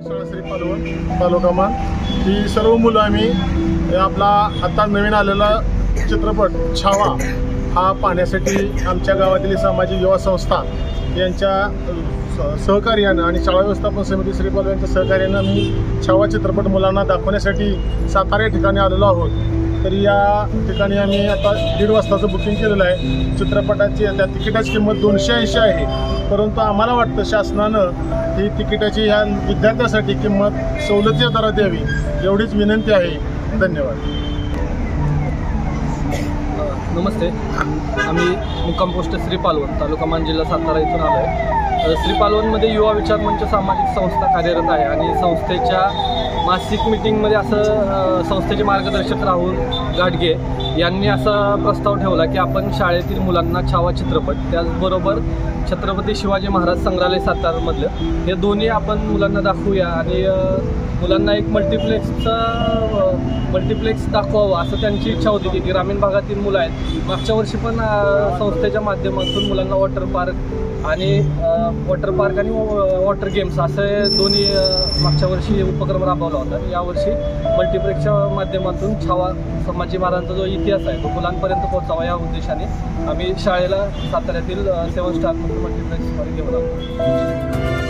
शाळा श्री पालवण तालुका मान ही सर्व मुलं आम्ही आपला आता नवीन आलेला चित्रपट छावा हा पाहण्यासाठी आमच्या गावातील सामाजिक युवा संस्था यांच्या सहकार्यानं आणि शाळा व्यवस्थापन समिती श्री पालवण यांच्या सहकार्यानं आम्ही छावा चित्रपट मुलांना दाखवण्यासाठी सातारा या ठिकाणी आलेलो आहोत। तर या ठिकाणी आम्ही आता 1:30 वाजताचं बुकिंग केलेलं आहे। चित्रपटाची त्या तिकिटाची किंमत 280 आहे, परंतु आम्हाला वाटतं शासनानं ही तिकिटाची ह्या विद्यार्थ्यासाठी किंमत सवलतीच्या दरात द्यावी एवढीच विनंती आहे। धन्यवाद। नमस्ते, आम्ही मुक्काम पोस्ट श्री पालवण तालुका मान जिल्हा सातारा इथून आलो आहे। श्री पालवणमध्ये युवा विचार मंच सामाजिक संस्था कार्यरत आहे आणि संस्थेच्या मासिक मीटिंगमध्ये असं संस्थेचे मार्गदर्शक राहुल गाडगे यांनी असा प्रस्ताव ठेवला की आपण शाळेतील मुलांना छावा चित्रपट त्याचबरोबर छत्रपती शिवाजी महाराज संग्रहालय सातारामधलं हे दोन्ही आपण मुलांना दाखवूया आणि मुलांना एक मल्टिप्लेक्स दाखवावं असं त्यांची इच्छा होती की ग्रामीण भागातील मुलं आहेत। मागच्या वर्षी पण संस्थेच्या माध्यमातून मुलांना वॉटर पार्क आणि वॉटर गेम्स असे दोन्ही मागच्या वर्षी उपक्रम राबवला होता। यावर्षी मल्टिप्लेक्सच्या माध्यमातून छावा संभाजी महाराजांचा जो इतिहास आहे तो मुलांपर्यंत पोहोचावा या उद्देशाने आम्ही शाळेला साताऱ्यातील 7 स्टार मल्टिप्लेक्समध्ये घेऊन आलो।